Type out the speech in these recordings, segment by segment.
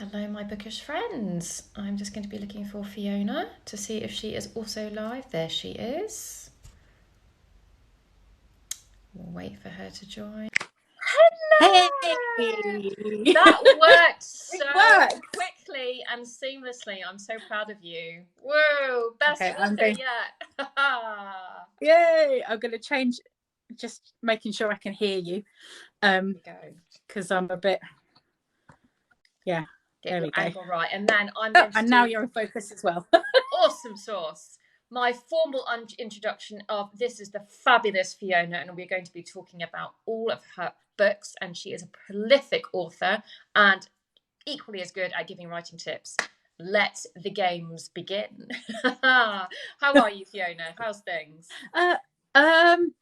Hello, my bookish friends. I'm just going to be looking for Fiona to see if she is also live. There she is. We'll wait for her to join. Hey, Hello! That worked so worked. quickly and seamlessly. I'm so proud of you. Whoa, best Okay, I'm author going. yet. Yay! I'm going to change. Just making sure I can hear you. There we go. Because I'm a bit. Yeah. Get There your we go. angle right. And then I'm Oh, going to and now do you're in focus as well. awesome sauce. My formal introduction of this is the fabulous Fiona, and we're going to be talking about all of her books. And she is a prolific author and equally as good at giving writing tips. Let the games begin. How are you, Fiona? How's things? Uh, um,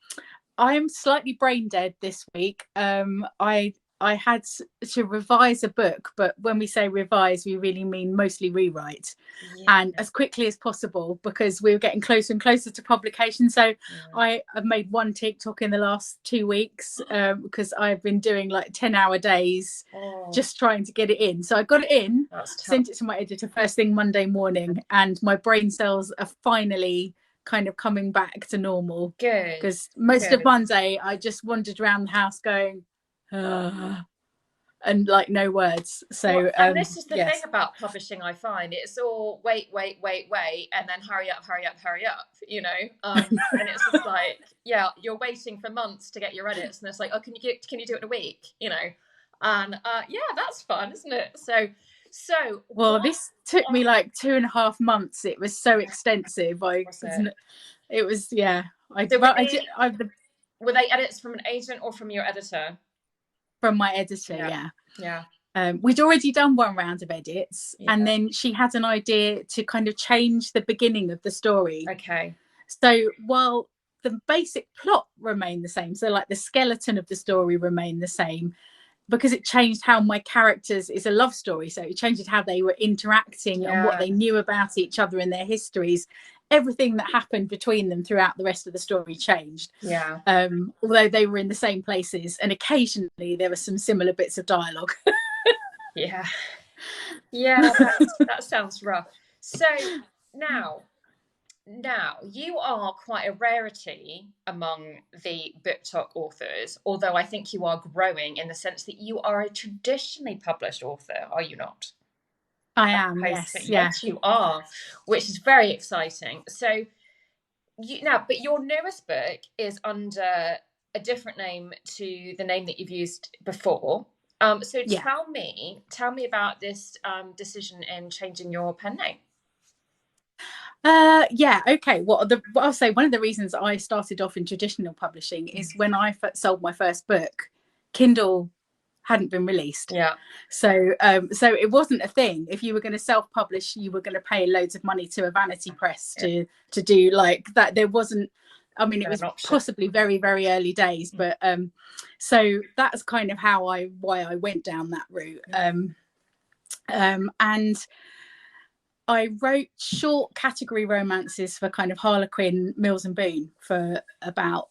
I'm slightly brain dead this week. I had to revise a book, but when we say revise, we really mean mostly rewrite, Yeah. and as quickly as possible because we were getting closer and closer to publication. So I have made one TikTok in the last 2 weeks because I've been doing like 10-hour days just trying to get it in. So I got it in, sent it to my editor first thing Monday morning, and my brain cells are finally kind of coming back to normal. Good. Because most of Monday I just wandered around the house going, and like no words. So and this is the thing about publishing. I find it's all wait, and then hurry up, you know. And it's just like, yeah, you're waiting for months to get your edits, and it's like, oh, can you do it in a week, you know? And yeah, that's fun, isn't it? So well, this took me like 2.5 months. It was so extensive. It was yeah. Were they edits from an agent or from your editor? From my editor, yeah. We'd already done one round of edits, and then she had an idea to kind of change the beginning of the story. Okay. So while the basic plot remained the same, so like the skeleton of the story remained the same, because it changed how my characters is a love story. So it changed how they were interacting and what they knew about each other and their histories. Everything that happened between them throughout the rest of the story changed. Yeah. Although they were in the same places, and occasionally there were some similar bits of dialogue. Yeah, that sounds rough. So now you are quite a rarity among the book talk authors, although I think you are growing in the sense that you are a traditionally published author, are you not? I am, yes, you are, which is very exciting. So but your newest book is under a different name to the name that you've used before. So tell me about this decision in changing your pen name. Okay. Well, I'll say one of the reasons I started off in traditional publishing is when I sold my first book, Kindle hadn't been released. So it wasn't a thing. If you were going to self-publish, you were going to pay loads of money to a vanity press to do like that. There wasn't. I mean, it was possibly very, very early days, but so that's kind of why I went down that route. And I wrote short category romances for kind of Harlequin, Mills and Boon for about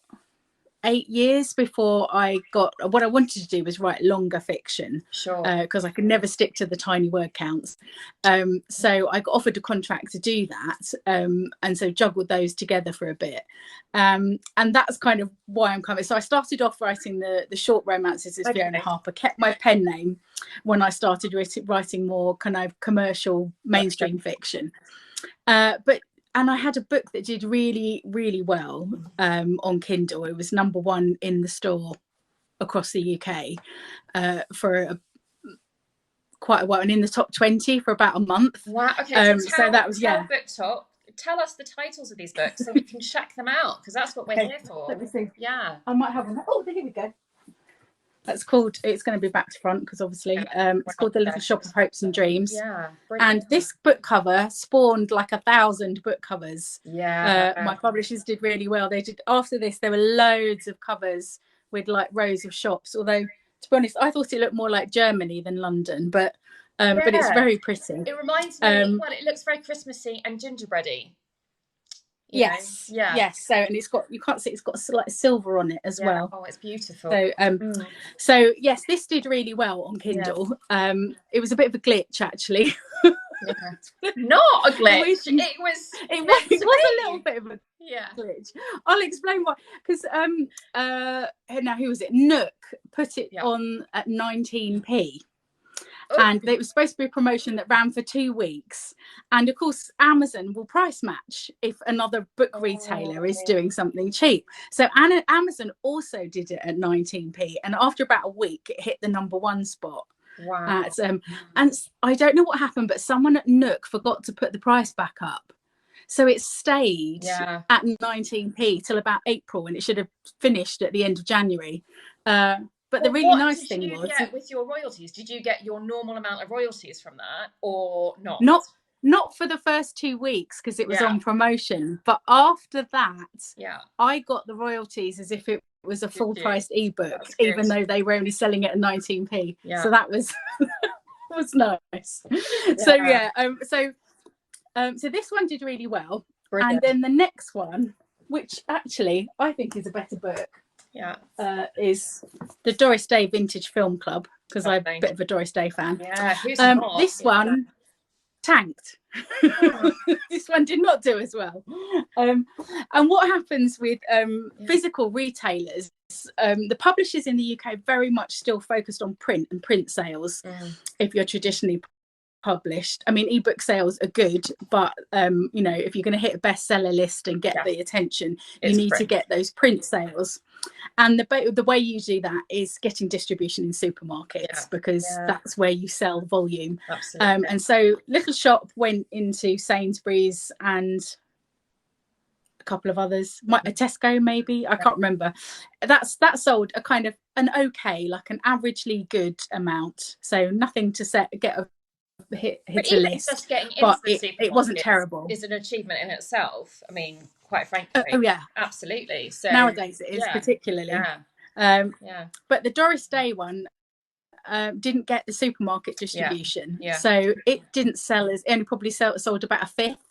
8 years before I got what I wanted to do was write longer fiction. Because I could never stick to the tiny word counts. So I got offered a contract to do that, and so juggled those together for a bit. And that's kind of why I'm coming. So I started off writing the short romances as Fiona Harper, kept my pen name when I started writing more kind of commercial mainstream fiction. And I had a book that did really, really well on Kindle. It was number one in the store across the UK for quite a while, and in the top 20 for about a month. Wow. Okay. So that was Book Talk. Tell us the titles of these books so we can check them out, because that's what we're here for. Let me see. Yeah. I might have one. Oh, here we go. That's called, it's going to be back to front because obviously it's called The Little Shop of Hopes and Dreams. Yeah. And this book cover spawned like 1,000 book covers. Yeah. My publishers did really well. They did, after this, there were loads of covers with like rows of shops. Although, to be honest, I thought it looked more like Germany than London, but it's very pretty. It reminds me, well, it looks very Christmassy and gingerbready. Yes, Yeah. yes. So, and you can't see, it's got like silver on it as Yeah. well. Oh, it's beautiful. So, so yes, this did really well on Kindle. Yeah. It was a bit of a glitch, actually. Yeah. Not a glitch. It was meant it to was be. a little bit of a Yeah. glitch. I'll explain why. Because now who was it? Nook put it on at 19p. And it was supposed to be a promotion that ran for 2 weeks. And of course, Amazon will price match if another book retailer is doing something cheap. So Amazon also did it at 19p. And after about a week, it hit the #1 spot. Wow. And I don't know what happened, but someone at Nook forgot to put the price back up. So it stayed at 19p till about April, and it should have finished at the end of January. But the really nice thing was, what did you get with your royalties? Did you get your normal amount of royalties from that, or not? Not for the first 2 weeks because it was on promotion. But after that, I got the royalties as if it was a full-priced ebook, even though they were only selling it at 19p. So that was was nice. So this one did really well. Brilliant. And then the next one, which actually I think is a better book, is the Doris Day Vintage Film Club, because I'm a bit of a Doris Day fan. Yeah, who's not? This one tanked. This one did not do as well. And what happens with physical retailers, the publishers in the UK very much still focused on print and print sales. If you're traditionally published, I mean, ebook sales are good, but you know, if you're going to hit a bestseller list and get the attention, you need to get those print sales. And the way you do that is getting distribution in supermarkets, because that's where you sell volume. And so Little Shop went into Sainsbury's and a couple of others, Tesco maybe, I can't remember. That sold a kind of an like an averagely good amount, so nothing to get a hit a list. Just getting into but the it wasn't terrible. Is an achievement in itself. I mean, quite frankly. Absolutely. So nowadays it is, particularly. But the Doris Day one didn't get the supermarket distribution, so it didn't sell as, only probably sold about a fifth.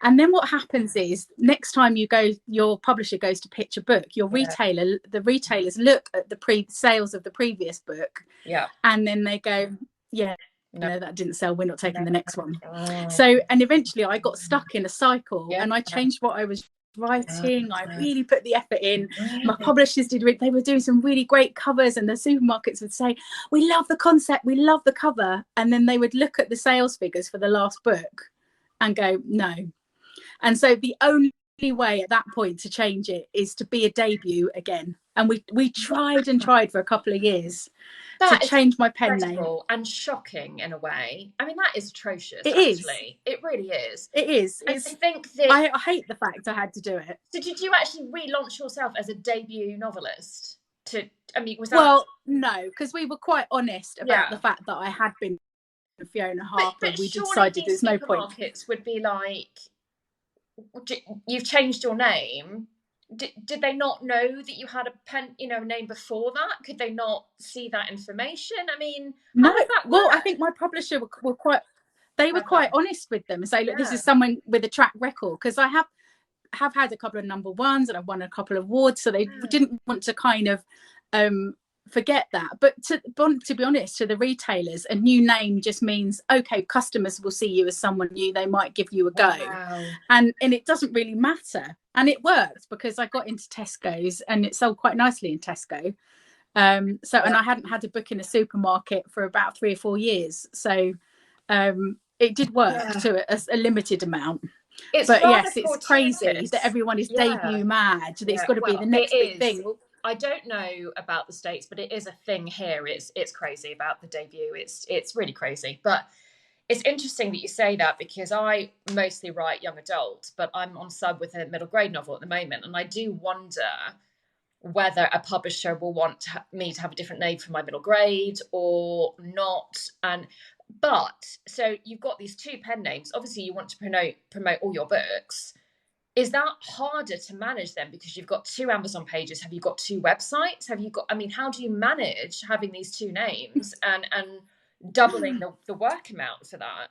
And then what happens is, next time your publisher goes to pitch a book, the retailers look at the pre-sales of the previous book, and then they go, no, that didn't sell, we're not taking the next one. So, and eventually I got stuck in a cycle, and I changed what I was writing. I really put the effort in. My publishers they were doing some really great covers, and the supermarkets would say, we love the concept, we love the cover, and then they would look at the sales figures for the last book and go, no. And so the only way at that point to change it is to be a debut again. And we tried and tried for a couple of years to change my pen name. And shocking in a way. I mean, that is atrocious. It actually. It really is. It is. I think that I hate the fact I had to do it. So did you actually relaunch yourself as a debut novelist? Was that... Well, no, because we were quite honest about the fact that I had been Fiona Harper. But we decided there's no point. Supermarkets would be like, you've changed your name. Did they not know that you had a name before that? Could they not see that information? I mean, no. Well, I think my publisher were quite honest with them and say, look, this is someone with a track record, because I have had a couple of #1s and I've won a couple of awards, so they didn't want to kind of forget that. But to be honest, to the retailers, a new name just means, okay, customers will see you as someone new, they might give you a go. And it doesn't really matter. And it worked, because I got into Tesco's and it sold quite nicely in Tesco. And I hadn't had a book in a supermarket for about 3 or 4 years, so it did work to a limited amount. But yes, it's crazy that everyone is debut mad. It's got to be the next big thing. I don't know about the States, but it is a thing here. It's crazy about the debut. It's really crazy. But it's interesting that you say that, because I mostly write young adult, but I'm on sub with a middle grade novel at the moment. And I do wonder whether a publisher will want me to have a different name for my middle grade or not. But so you've got these 2 pen names. Obviously, you want to promote all your books. Is that harder to manage then, because you've got 2 Amazon pages? Have you got 2 websites? How do you manage having these 2 names and doubling the work amount for that?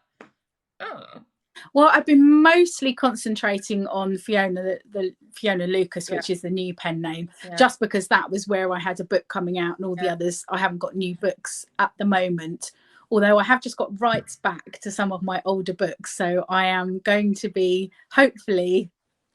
Well, I've been mostly concentrating on Fiona, the Fiona Lucas, Yeah, which is the new pen name, yeah, just because that was where I had a book coming out, and all the yeah. others, I haven't got new books at the moment. Although I have just got rights back to some of my older books. So I am going to be hopefully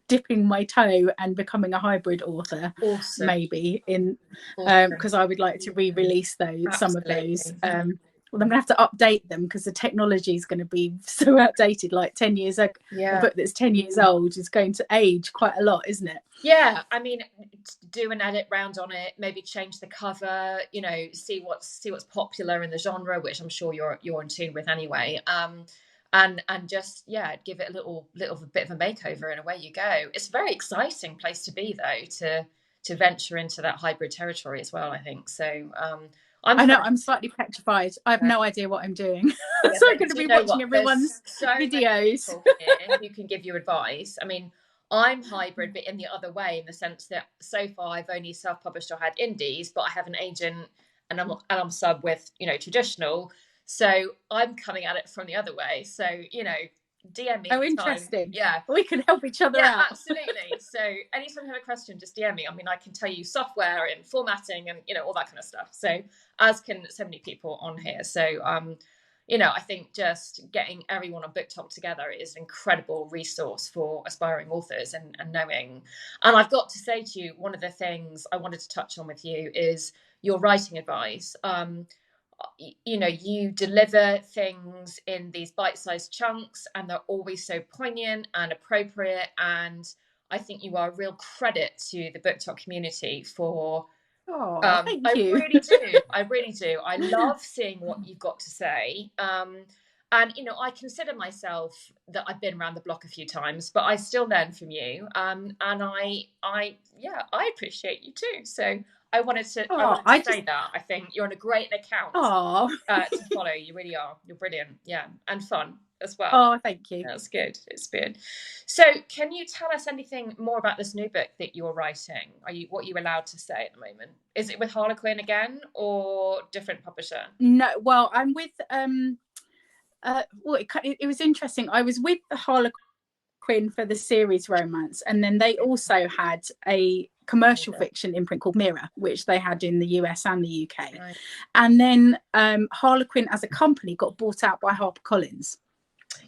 dipping my toe and becoming a hybrid author, Awesome, maybe in awesome. because I would like to re-release some of those. Absolutely. Well, I'm going to have to update them because the technology is going to be so outdated. Like 10 years ago, a Yeah. book that's 10 years old is going to age quite a lot, isn't it? Yeah, I mean, do an edit round on it, maybe change the cover, you know, see what's popular in the genre, which I'm sure you're in tune with anyway. And just yeah, give it a little bit of a makeover, and away you go. It's a very exciting place to be, though, to venture into that hybrid territory as well, I think. So I'm I know quite I'm slightly petrified. I have no idea what I'm doing. yeah, So I'm going to do you be know watching what? There's everyone's so many videos. people here who can give you advice. I mean, I'm hybrid, but in the other way, in the sense that so far I've only self-published or had indies, but I have an agent and I'm sub with, you know, traditional. So I'm coming at it from the other way. So, you know, DM me Oh, anytime. interesting. Yeah. We can help each other Yeah, out. absolutely. So anytime you have a question, just DM me. I mean, I can tell you software and formatting and, you know, all that kind of stuff. So as can so many people on here. So you know, I think just getting everyone on BookTok together is an incredible resource for aspiring authors and knowing. And I've got to say to you, one of the things I wanted to touch on with you is your writing advice. You know, you deliver things in these bite-sized chunks, and they're always so poignant and appropriate. And I think you are a real credit to the BookTok community for Oh, thank I you. really do. I really do. I love seeing what you've got to say. And you know, I consider myself that I've been around the block a few times, but I still learn from you. And yeah, I appreciate you too. So I Oh, wanted to I say just, that. I think you're on a great account oh, to follow. You really are. You're brilliant. Yeah, and fun as well. oh, thank you. That's good. It's good. So, can you tell us anything more about this new book that you're writing? What are you allowed to say at the moment? Is it with Harlequin again or different publisher? No, well, I'm with well, it was interesting. I was with the Harlequin for the series romance, and then they also had a commercial fiction imprint called Mirror, which they had in the US and the UK. Right. And then Harlequin as a company got bought out by HarperCollins.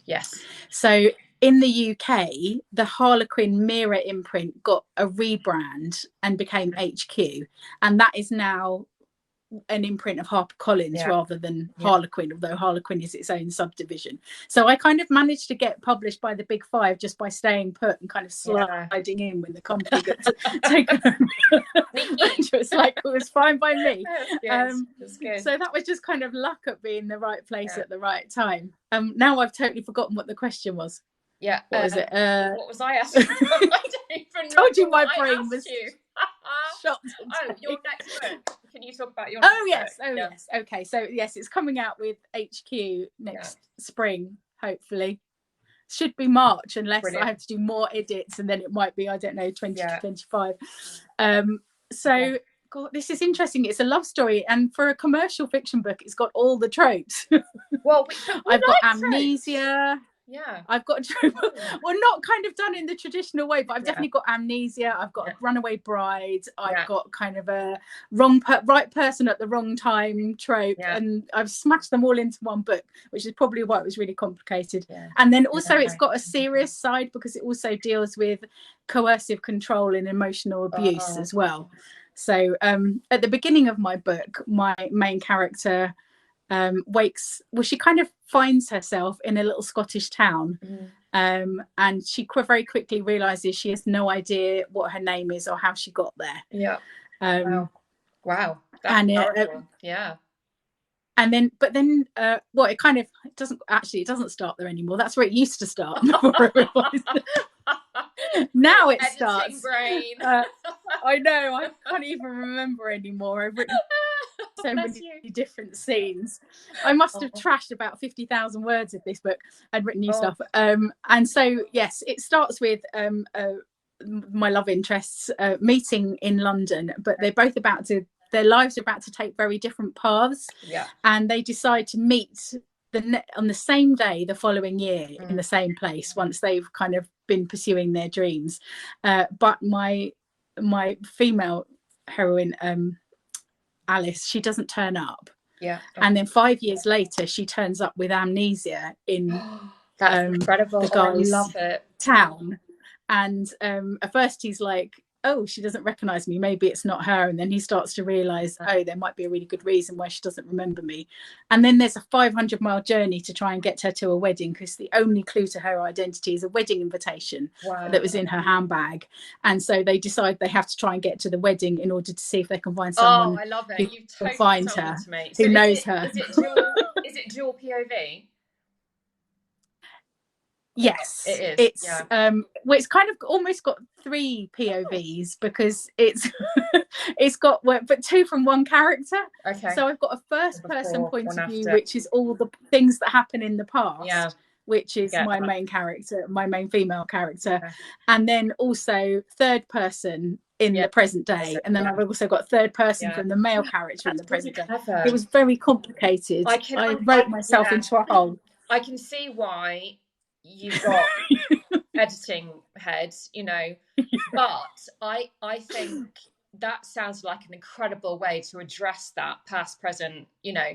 Yes. So in the UK, the Harlequin Mirror imprint got a rebrand and became HQ, and that is now an imprint of HarperCollins rather than Harlequin, although Harlequin is its own subdivision. So I kind of managed to get published by the Big Five just by staying put and kind of sliding in when the company got taken over. It was fine by me. That's good. So that was just kind of luck at being in the right place at the right time. Now I've totally forgotten what the question was. Yeah. What was it? What was I asking? I don't even told you my what brain was shocked. Oh, your next book. Can you talk about your Oh next yes. book? Yes. Okay. So yes, it's coming out with HQ next spring, hopefully. Should be March unless I have to do more edits, and then it might be, I don't know, 2025. So God, this is interesting. It's a love story, and for a commercial fiction book, it's got all the tropes. Well, I've got amnesia. Tropes. Yeah. I've got well, not kind of done in the traditional way, but I've definitely got amnesia. I've got a runaway bride. I've got kind of a right person at the wrong time trope, and I've smashed them all into one book, which is probably why it was really complicated. And then also it's got a serious side because it also deals with coercive control and emotional abuse as well. So at the beginning of my book, my main character she kind of finds herself in a little Scottish town, and she very quickly realizes she has no idea what her name is or how she got there. Wow. That's powerful. And then it doesn't start there anymore. That's where it used to start. Now it starts. Brain. I know, I can't even remember anymore. I've written so many different scenes. I must have trashed about 50,000 words of this book. I'd written new stuff. And so, yes, it starts with my love interests meeting in London, but they're both their lives are about to take very different paths. And they decide to meet on the same day the following year in the same place, once they've kind of been pursuing their dreams. But my female heroine, Alice, she doesn't turn up. Yeah. And then 5 years later, she turns up with amnesia in That's incredible. the Oh, I guy's love it. town. And at first he's like, oh, she doesn't recognize me, maybe it's not her. And then he starts to realize, oh, there might be a really good reason why she doesn't remember me. And then there's a 500-mile journey to try and get her to a wedding, because the only clue to her identity is a wedding invitation that was in her handbag. And so they decide they have to try and get to the wedding in order to see if they can find someone I love it. who You've will totally find sold her, it to me. who So knows her. Is it dual POV? Yes, it is. It's well, it's kind of almost got 3 POVs, because it's it's got but 2 from one character. Okay. So I've got a first person point of view, which is all the things that happen in the past, which is my main character, my main female character, and then also third person in the present day, and then I've also got third person from the male character in the present day. It was very complicated. I wrote myself into a hole. I can see why you've got editing heads, you know, but I think that sounds like an incredible way to address that past, present, you know,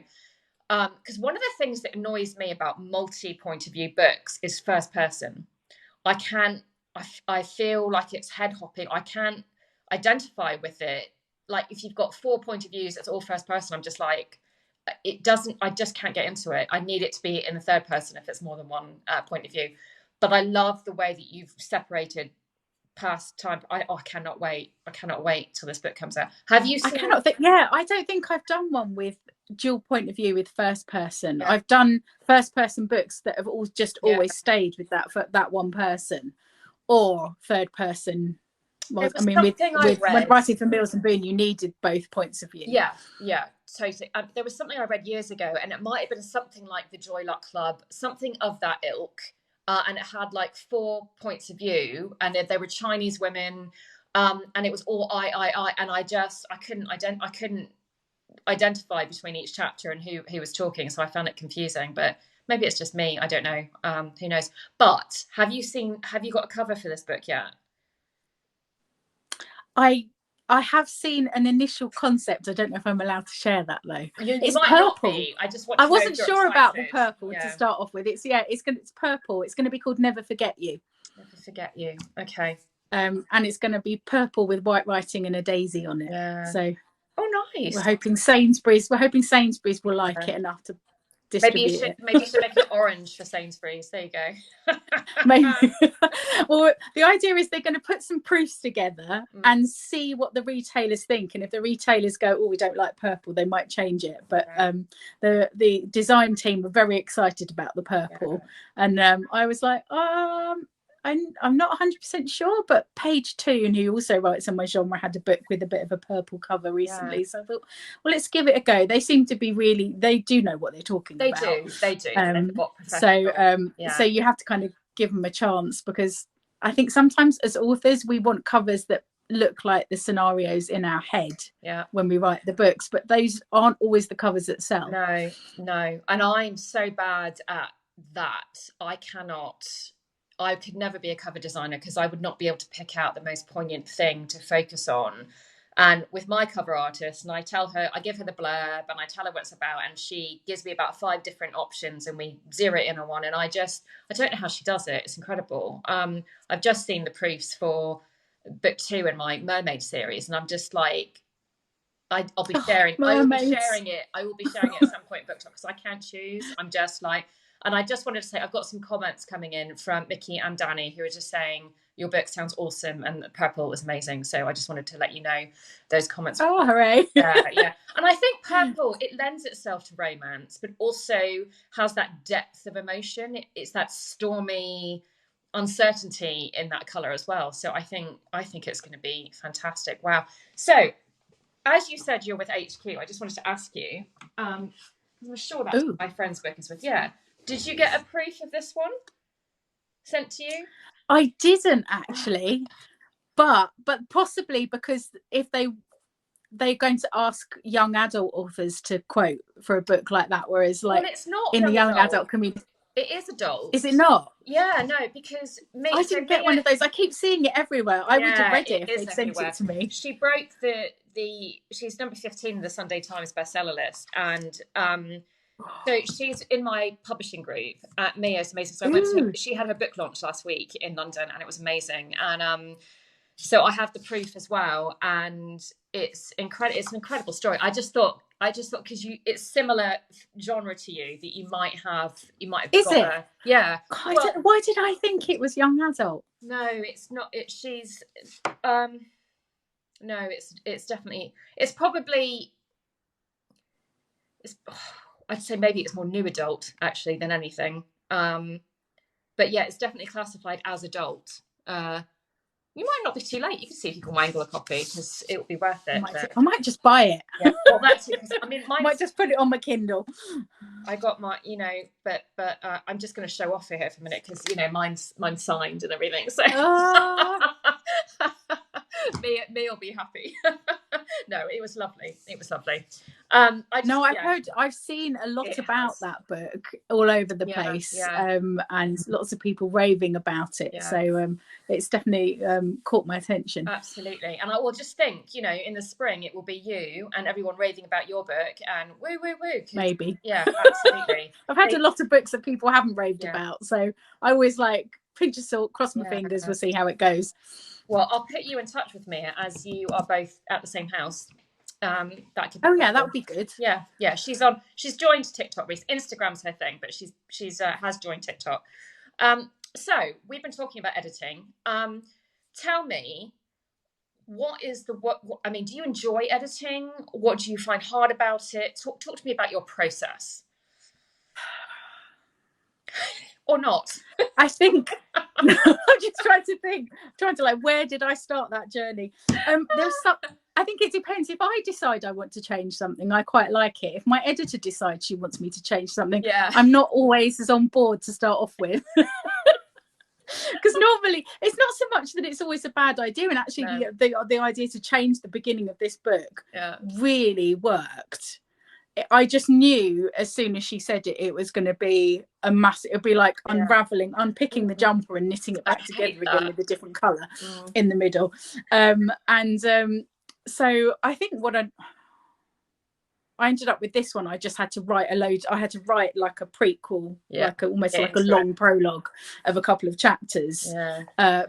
because one of the things that annoys me about multi-point of view books is first person. I feel like it's head hopping. I can't identify with it. Like if you've got 4 point of views, that's all first person. I'm just like, I just can't get into it. I need it to be in the third person if it's more than one point of view. But I love the way that you've separated past time. I cannot wait. I cannot wait till this book comes out. Have you seen? I don't think I've done one with dual point of view with first person. I've done first person books that have always stayed with that one person, or third person. Well, I mean, when writing for Mills and Boon, you needed both points of view. Yeah, totally. There was something I read years ago, and it might have been something like the Joy Luck Club, something of that ilk, and it had like 4 points of view, and they were Chinese women, and it was all I, and I couldn't identify between each chapter and who was talking, so I found it confusing. But maybe it's just me. I don't know. Who knows? But have you got a cover for this book yet? I have seen an initial concept. I don't know if I'm allowed to share that though. It's purple. I wasn't sure about the purple to start off with. It's purple. It's going to be called Never Forget You. Never Forget You. Okay. And it's going to be purple with white writing and a daisy on it. Yeah. So. Oh, nice. We're hoping Sainsbury's will like it enough to distribute it. Maybe you should make it orange for Sainsbury's. There you go. Maybe. Well, the idea is they're going to put some proofs together and see what the retailers think, and if the retailers go, oh, we don't like purple, they might change it. But the design team were very excited about the purple, and I was like, I'm not 100% sure, but Page 2, and who also writes on my genre, had a book with a bit of a purple cover recently. So I thought, well, let's give it a go. They seem to be they do know what they're talking about. They do. So you have to kind of give them a chance, because I think sometimes as authors, we want covers that look like the scenarios in our head when we write the books, but those aren't always the covers that sell. No. And I'm so bad at that. I could never be a cover designer, because I would not be able to pick out the most poignant thing to focus on. And with my cover artist, and I give her the blurb and I tell her what it's about, and she gives me about 5 different options and we zero in on one. And I don't know how she does it. It's incredible. I've just seen the proofs for book 2 in my mermaid series, and I'm just like, I'll be sharing. I will be sharing it at some point in Book Talk, because I can't choose. I'm just like. And I just wanted to say, I've got some comments coming in from Mickey and Danny, who are just saying, your book sounds awesome and purple was amazing. So I just wanted to let you know those comments. Oh, hooray. Yeah. And I think purple, it lends itself to romance, but also has that depth of emotion. It's that stormy uncertainty in that colour as well. So I think it's going to be fantastic. Wow. So as you said, you're with HQ. I just wanted to ask you, I'm sure that's what my friend's book is with. Yeah. Did you get a proof of this one sent to you? I didn't actually, but possibly because if they they're going to ask young adult authors to quote for a book like that, whereas Well, like it's not in the young young adult. adult community, It is adult. is it not? Yeah, no, because I didn't get one of those. I keep seeing it everywhere. I would have yeah, read it it if is they'd sent everywhere. it to me. She broke the she's number 15 in the Sunday Times bestseller list, and so she's in my publishing group at Mia's Amazing. So I went to, Ooh, she had her book launch last week in London, and it was amazing. And so I have the proof as well, and it's incredible. It's an incredible story. I just thought because it's similar genre to you that you might have is got it? a yeah. God, why did I think it was young adult? No, it's not. She's no, it's definitely it's probably it's I'd say maybe it's more new adult actually than anything. But yeah, it's definitely classified as adult. You might not be too late. You can see if you can wangle a copy because it will be worth it. I might just buy it. Yeah, well, that's it. I mean, I might just put it on my Kindle. I got my, but I'm just going to show off here for a minute because mine's signed and everything. So me will be happy. No, it was lovely. It was lovely. I've seen a lot about that book all over the place, and lots of people raving about it. Yeah. So it's definitely caught my attention. Absolutely, and I will just think, in the spring it will be you and everyone raving about your book and woo woo woo. Maybe, yeah, absolutely. I've had a lot of books that people haven't raved about, so I always pinch of salt, cross my fingers. We'll see how it goes. Well, I'll put you in touch with Mia as you are both at the same house. That could be that would be good. Yeah. She's joined TikTok recently. Instagram's her thing, but she's has joined TikTok. So we've been talking about editing. Tell me, what is what I mean, do you enjoy editing? What do you find hard about it? Talk to me about your process. Or not. I think I'm just trying to where did I start that journey? I think it depends. If I decide I want to change something, I quite like it. If my editor decides she wants me to change something, I'm not always as on board to start off with. Because normally it's not so much that it's always a bad idea, and actually the idea to change the beginning of this book really worked. I just knew as soon as she said it, it was going to be a massive. It'd be like unpicking the jumper and knitting it back together again with a different colour in the middle. So I think what I ended up with this one, I just had to write I had to write like a prequel, almost like a long prologue of a couple of chapters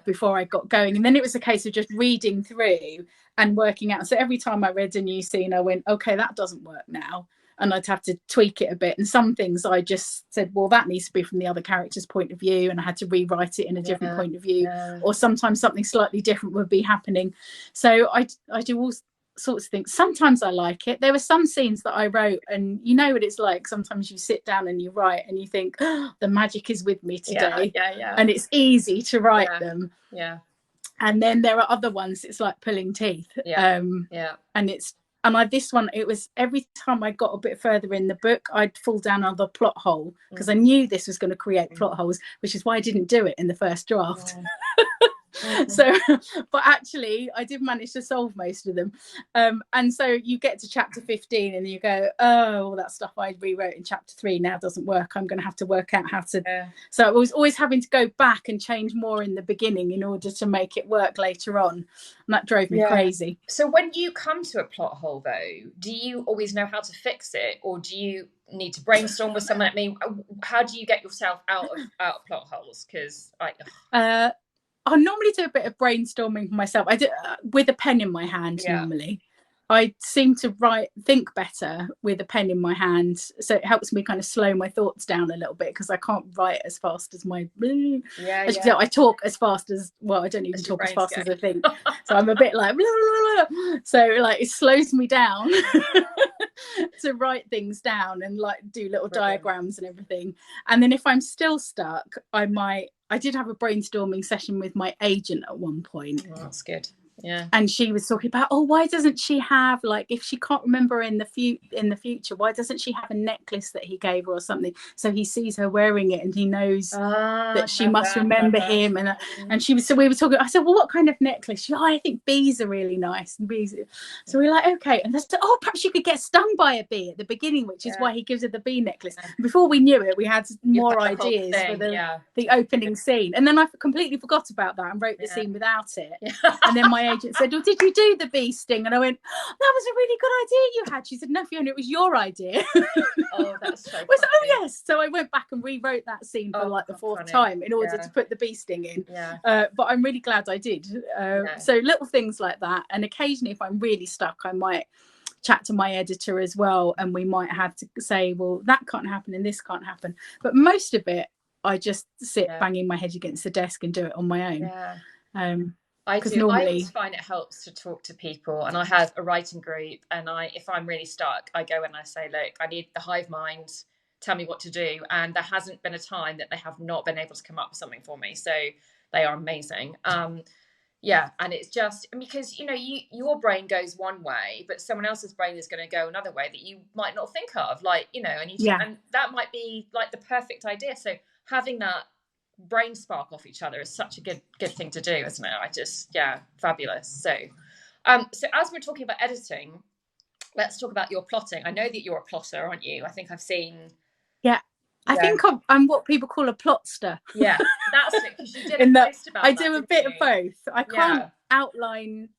before I got going. And then it was a case of just reading through and working out. So every time I read a new scene, I went, okay, that doesn't work now. And I'd have to tweak it a bit. And some things I just said, well, that needs to be from the other character's point of view. And I had to rewrite it in a different point of view. Or sometimes something slightly different would be happening. So I do all sorts of things. Sometimes I like it. There were some scenes that I wrote, and you know what it's like. Sometimes you sit down and you write and you think, the magic is with me today. And it's easy to write them. And then there are other ones, it's like pulling teeth. And this one, it was every time I got a bit further in the book, I'd fall down another plot hole because I knew this was going to create plot holes, which is why I didn't do it in the first draft. So, but actually I did manage to solve most of them. And so you get to chapter 15 and you go, oh, all that stuff I rewrote in chapter 3 now doesn't work. I'm going to have to work out how to. So I was always having to go back and change more in the beginning in order to make it work later on. And that drove me crazy. So when you come to a plot hole though, do you always know how to fix it, or do you need to brainstorm with someone? I mean, how do you get yourself out of plot holes? Because I normally do a bit of brainstorming for myself. I do with a pen in my hand normally. I seem to think better with a pen in my hand, so it helps me kind of slow my thoughts down a little bit because I can't write as fast as my I talk as fast as I don't even talk as fast as I think. So I'm a bit like blah, blah, blah. So like it slows me down to write things down and like do little diagrams and everything. And then if I'm still stuck, I did have a brainstorming session with my agent at one point. That's good. Yeah. And she was talking about, oh, why doesn't she have, like, if she can't remember in the future, why doesn't she have a necklace that he gave her or something, so he sees her wearing it and he knows that she must Clever, remember clever. him. And she was, so we were talking, I said, well, what kind of necklace? She, oh, I think bees are really nice, and bees. So we're like, okay. And I said, oh, perhaps you could get stung by a bee at the beginning, which is why he gives her the bee necklace. And before we knew it, we had more ideas for the opening scene, and then I completely forgot about that and wrote the scene without it. And then my agent said, well, did you do the bee sting? And I went, that was a really good idea you had. She said, no, Fiona, it was your idea. Oh, that's so funny. Oh, yes. So I went back and rewrote that scene for like the fourth time in order to put the bee sting in. But I'm really glad I did. So little things like that. And occasionally, if I'm really stuck, I might chat to my editor as well, and we might have to say, well, that can't happen and this can't happen. But most of it, I just sit banging my head against the desk and do it on my own. I do. Normally, I always find it helps to talk to people, and I have a writing group, and if I'm really stuck, I go and I say, look, I need the hive mind, tell me what to do. And there hasn't been a time that they have not been able to come up with something for me. So they are amazing. Yeah, and it's just because, you know, your brain goes one way, but someone else's brain is going to go another way that you might not think of, like, you know, and that might be like the perfect idea. So having that brain spark off each other is such a good thing to do, isn't it? Fabulous. So as we're talking about editing, let's talk about your plotting. I know that you're a plotter, aren't you? I think I've seen. I think I'm what people call a plotster. Yeah, that's it. Because you did a post about that. I do a bit of both. I can't outline.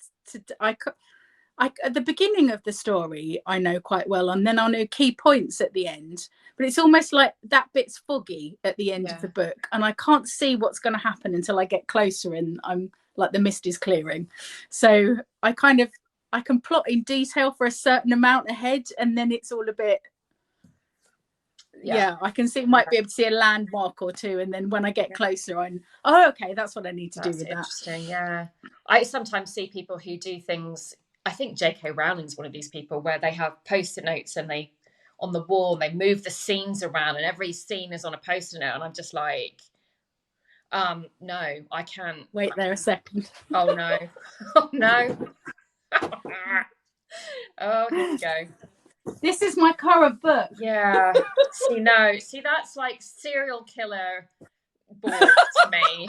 At the beginning of the story, I know quite well, and then I know key points at the end. But it's almost like that bit's foggy at the end of the book, and I can't see what's going to happen until I get closer, and I'm like, the mist is clearing. So I can plot in detail for a certain amount ahead, and then it's all a bit. I can see, might be able to see a landmark or two, and then when I get closer, okay, that's what I need to do with that. Interesting. Yeah, I sometimes see people who do things. I think J.K. Rowling's one of these people where they have post-it notes and they on the wall and they move the scenes around, and every scene is on a post-it note, and I'm just like, no, I can't. Wait there a second. Oh no, oh no. Oh, here we go. This is my current book. Yeah. See, that's like serial killer board to me.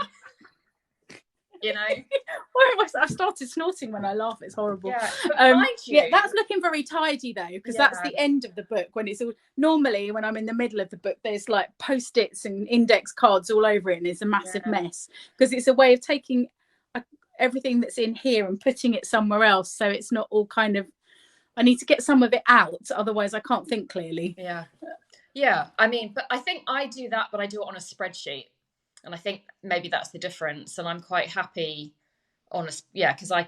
You know, I've started snorting when I laugh. It's horrible. Yeah, but mind you, that's looking very tidy though, because that's the end of the book. When it's all normally when I'm in the middle of the book, there's like post-its and index cards all over it, and it's a massive mess because it's a way of taking everything that's in here and putting it somewhere else, so it's not all kind of. I need to get some of it out, otherwise I can't think clearly. Yeah. I mean, but I think I do that, but I do it on a spreadsheet. And I think maybe that's the difference. And I'm quite happy on because I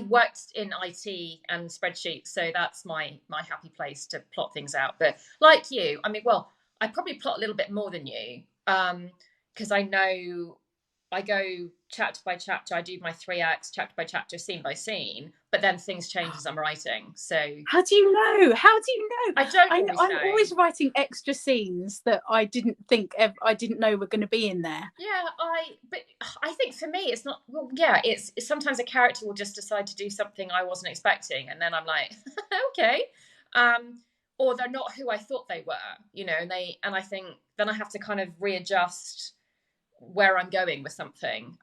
worked in IT and spreadsheets, so that's my happy place to plot things out. But like you, I mean, well, I probably plot a little bit more than you, because I know I go chapter by chapter. I do my 3 acts, chapter by chapter, scene by scene. But then things change as I'm writing. So how do you know? I don't. I'm always writing extra scenes that I didn't know were going to be in there. Yeah, but I think for me, it's not. Well, yeah, it's sometimes a character will just decide to do something I wasn't expecting, and then I'm like, okay, or they're not who I thought they were, you know. And I think then I have to kind of readjust where I'm going with something.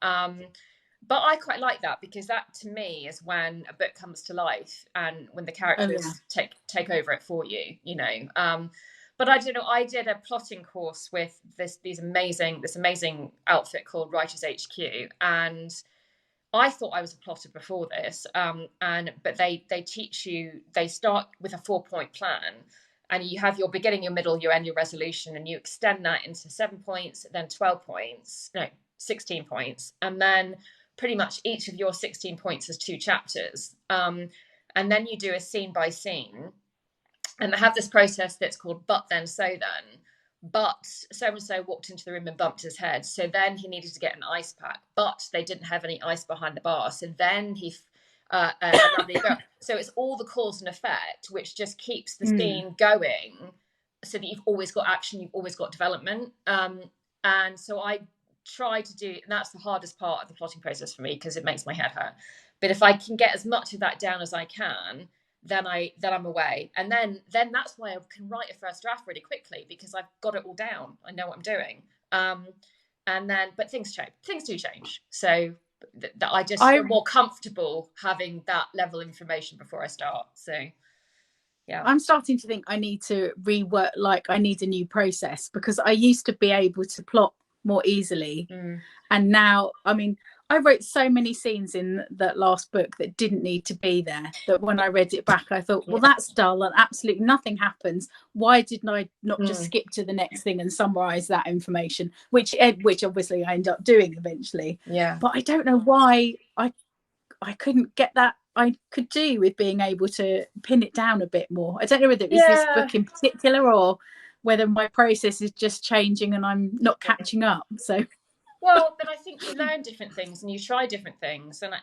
But I quite like that, because that to me is when a book comes to life and when the characters take over it for you, you know. But I don't know, I did a plotting course with this amazing outfit called Writers HQ, and I thought I was a plotter before this. But they teach you, they start with a 4-point plan. And you have your beginning, your middle, your end, your resolution, and you extend that into 7 points, then 16 points. And then pretty much each of your 16 points is 2 chapters. And then you do a scene by scene. And they have this process that's called but then, so then. But so-and-so walked into the room and bumped his head. So then he needed to get an ice pack. But they didn't have any ice behind the bar. So then he... a lovely girl. So it's all the cause and effect, which just keeps the scene going, so that you've always got action, you've always got development. And so I try to do, and that's the hardest part of the plotting process for me, because it makes my head hurt. But if I can get as much of that down as I can, then I'm away. And then that's why I can write a first draft really quickly, because I've got it all down. I know what I'm doing. And then, but things change. Things do change. So that I just feel more comfortable having that level of information before I start. So yeah. I'm starting to think I need to rework, like I need a new process, because I used to be able to plot more easily. And now, I mean, I wrote so many scenes in that last book that didn't need to be there, that when I read it back, I thought, well, that's dull and absolutely nothing happens. Why didn't I not just skip to the next thing and summarize that information, which obviously I end up doing eventually. Yeah. But I don't know why I couldn't get that I could do with being able to pin it down a bit more. I don't know whether it was this book in particular, or whether my process is just changing and I'm not catching up. So, well, but I think you learn different things and you try different things, and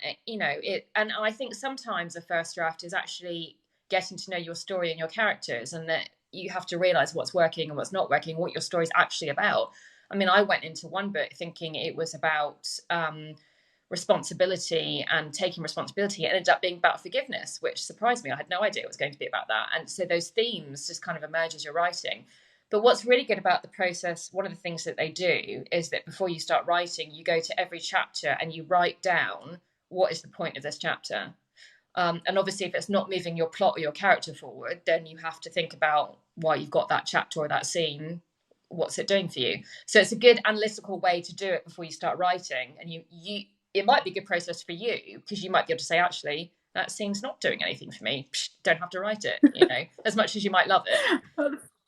and I think sometimes a first draft is actually getting to know your story and your characters, and that you have to realize what's working and what's not working, what your story's actually about. I mean, I went into one book thinking it was about responsibility and taking responsibility. It ended up being about forgiveness, which surprised me. I had no idea it was going to be about that. And so those themes just kind of emerge as you're writing. But what's really good about the process, one of the things that they do is that before you start writing, you go to every chapter and you write down what is the point of this chapter. And obviously, if it's not moving your plot or your character forward, then you have to think about why you've got that chapter or that scene. What's it doing for you? So it's a good analytical way to do it before you start writing. And it might be a good process for you, because you might be able to say, actually, that scene's not doing anything for me. Psh, don't have to write it, as much as you might love it.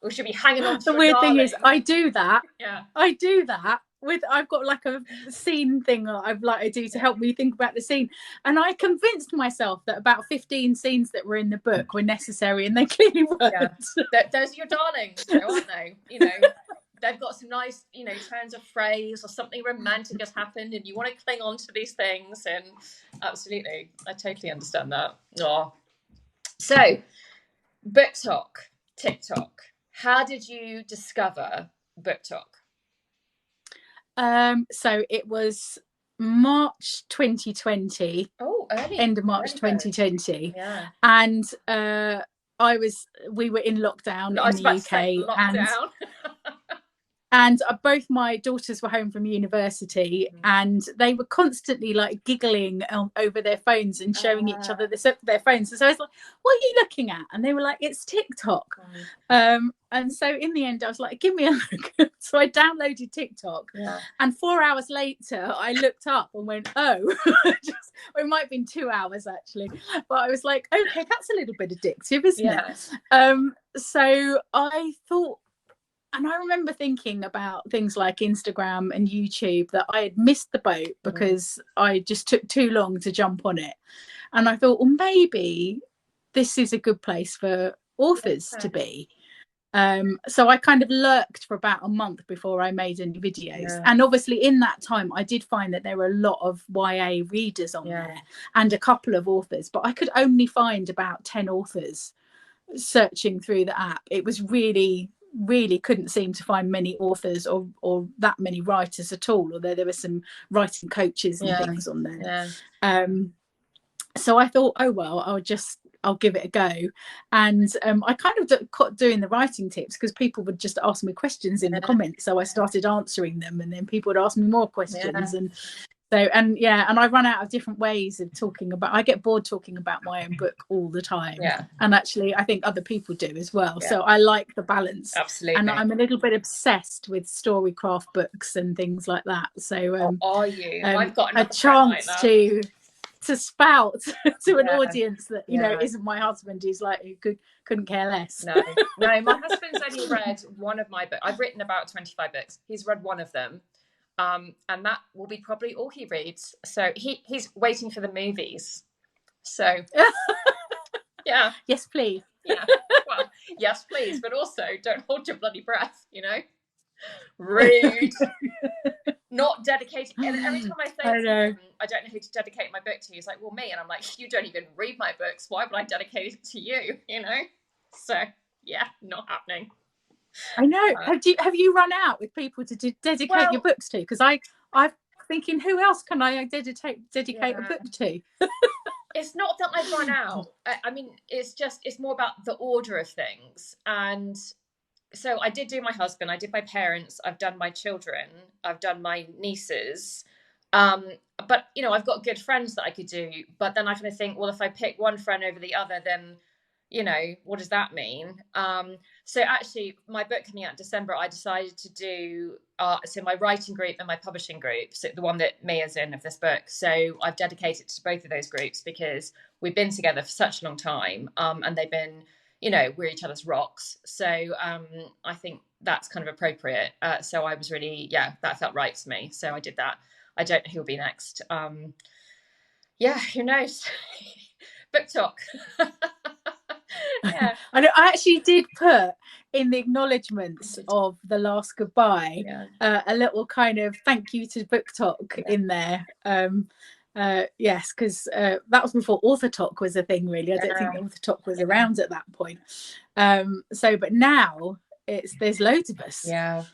Or should be hanging on to the weird darling. thing is, I do that. Yeah. I do that I've got like a scene thing that I do to help me think about the scene. And I convinced myself that about 15 scenes that were in the book were necessary, and they clearly weren't. Yeah. Those are your darlings, aren't they? They've got some nice, turns of phrase, or something romantic has happened and you want to cling on to these things. And absolutely, I totally understand that. Oh. So, book talk, TikTok. How did you discover book talk? So it was March 2020. Oh, early. End of March 2020. Yeah. And we were in lockdown in the UK. And both my daughters were home from university, and they were constantly like giggling over their phones and showing each other their phones. So I was like, what are you looking at? And they were like, it's TikTok. And so in the end, I was like, give me a look. So I downloaded TikTok. Yeah. And 4 hours later, I looked up and went, oh, it might have been 2 hours actually. But I was like, okay, that's a little bit addictive, isn't it? So I thought, and I remember thinking about things like Instagram and YouTube, that I had missed the boat because I just took too long to jump on it. And I thought, well, maybe this is a good place for authors to be. So I kind of lurked for about a month before I made any videos. Yeah. And obviously in that time, I did find that there were a lot of YA readers on there and a couple of authors, but I could only find about 10 authors searching through the app. It was really couldn't seem to find many authors or that many writers at all, although there were some writing coaches and things on there. So I thought, oh well, I'll give it a go. And I kind of got doing the writing tips because people would just ask me questions in the comments, so I started answering them, and then people would ask me more questions. And so, and I run out of different ways of talking about. I get bored talking about my own book all the time. And actually I think other people do as well. So I like the balance. Absolutely. And I'm a little bit obsessed with storycraft books and things like that. So are you? I've got a chance to spout to an audience that isn't my husband, who's like, who couldn't care less. No, my husband's only read one of my books. I've written about 25 books. He's read one of them. And that will be probably all he reads. So he's waiting for the movies. So yeah. Yes, please. Yeah. Well, yes, please. But also don't hold your bloody breath, Rude. Not dedicated. And every time I say to him, I don't know who to dedicate my book to, he's like, well, me. And I'm like, you don't even read my books. Why would I dedicate it to you? So yeah, not happening. I know. Have you run out with people to dedicate your books to? Because I've thinking, who else can I dedicate a Yeah. book to? It's not that I've run out. I mean, it's more about the order of things. And so I did do my husband, I did my parents, I've done my children, I've done my nieces. Um, but I've got good friends that I could do. But then I kind of think, well, if I pick one friend over the other, then what does that mean? So actually, my book coming out in December, I decided to do so my writing group and my publishing group, so the one that Mia's in of this book. So I've dedicated to both of those groups because we've been together for such a long time, and they've been, we're each other's rocks. So I think that's kind of appropriate. So I was really, yeah, that felt right to me. So I did that. I don't know who will be next. Yeah, who knows? Book talk. Yeah. I actually did put in the acknowledgements of the last goodbye a little kind of thank you to Book Talk in there. Yes, because that was before Author Talk was a thing, really. I don't think Author Talk was around at that point. But now there's loads of us. Yeah.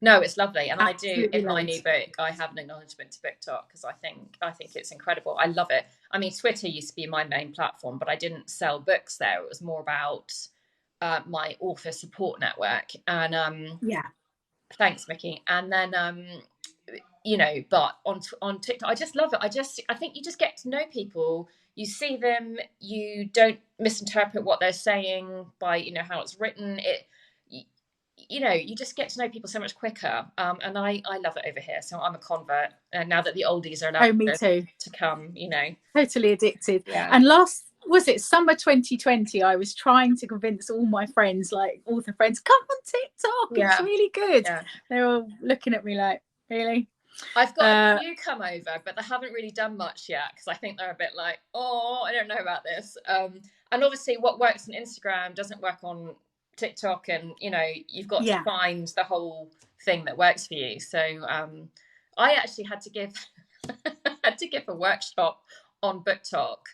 No, it's lovely, and Absolutely I do in my loads. new book. I have an acknowledgement to Book Talk because I think it's incredible. I love it. I mean, Twitter used to be my main platform, but I didn't sell books there. It was more about my author support network. And Yeah. thanks, Mickey. And then but on TikTok, I just love it. I think you just get to know people. You see them. You don't misinterpret what they're saying by how it's written. You just get to know people so much quicker. And I love it over here. So I'm a convert. And now that the oldies are allowed me too. to come, Totally addicted. Yeah. And summer 2020, I was trying to convince all my friends, like author friends, come on TikTok. Yeah. It's really good. Yeah. They were looking at me like, really? I've got a few come over, but they haven't really done much yet because I think they're a bit like, oh, I don't know about this. And obviously what works on Instagram doesn't work on TikTok, and you've got to find the whole thing that works for you. So I actually had to give a workshop on Book Talk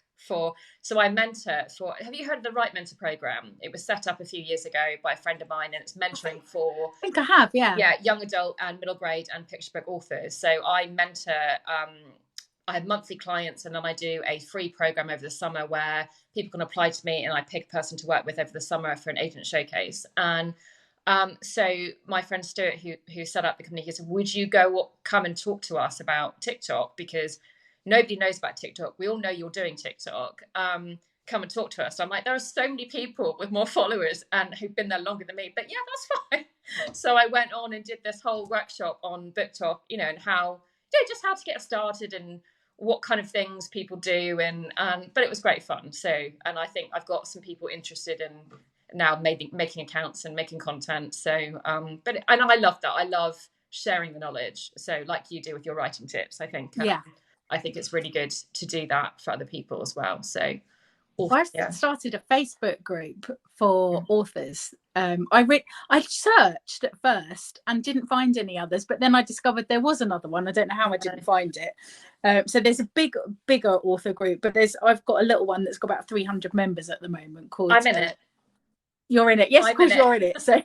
so I mentor have you heard of the Right Mentor program? It was set up a few years ago by a friend of mine, and it's mentoring for I think I have, yeah, young adult and middle grade and picture book authors. So I mentor I have monthly clients, and then I do a free program over the summer where people can apply to me, and I pick a person to work with over the summer for an agent showcase. And so my friend Stuart, who set up the company, he said, would you come and talk to us about TikTok? Because nobody knows about TikTok. We all know you're doing TikTok. Come and talk to us. So I'm like, there are so many people with more followers and who've been there longer than me, but yeah, that's fine. So I went on and did this whole workshop on Book Talk, and how, just how to get started and what kind of things people do. But it was great fun. So, and I think I've got some people interested in now making accounts and making content. So, and I love that. I love sharing the knowledge. So like you do with your writing tips, I think, I think it's really good to do that for other people as well. So I started a Facebook group for authors. I searched at first and didn't find any others, but then I discovered there was another one. I don't know how I didn't find it. So there's a bigger author group, but I've got a little one that's got about 300 members at the moment called I'm in it. You're in it. Yes, of course you're in it. So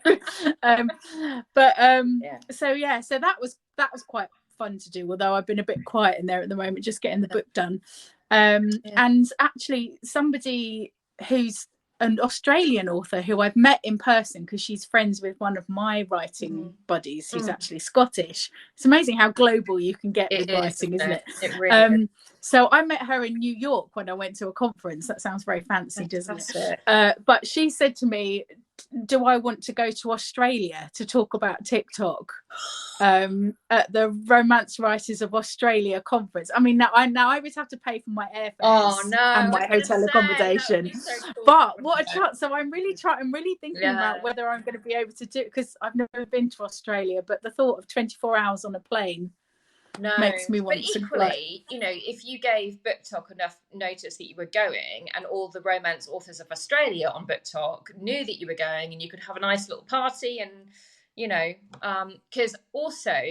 so that was quite fun to do, although I've been a bit quiet in there at the moment, just getting the book done. And actually somebody who's an Australian author who I've met in person because she's friends with one of my writing buddies who's actually Scottish. It's amazing how global you can get with writing, isn't it? It really is. So I met her in New York when I went to a conference. That sounds very fancy, doesn't it? But she said to me, do I want to go to Australia to talk about TikTok at the Romance Writers of Australia conference? I mean, now I would have to pay for my airfares and my hotel accommodation. So cool. But what a chance! So I'm really thinking about whether I'm going to be able to do it, because I've never been to Australia. But the thought of 24 hours on a plane makes me want to. But equally, if you gave Book Talk enough notice that you were going, and all the romance authors of Australia on Book Talk knew that you were going, and you could have a nice little party, and because also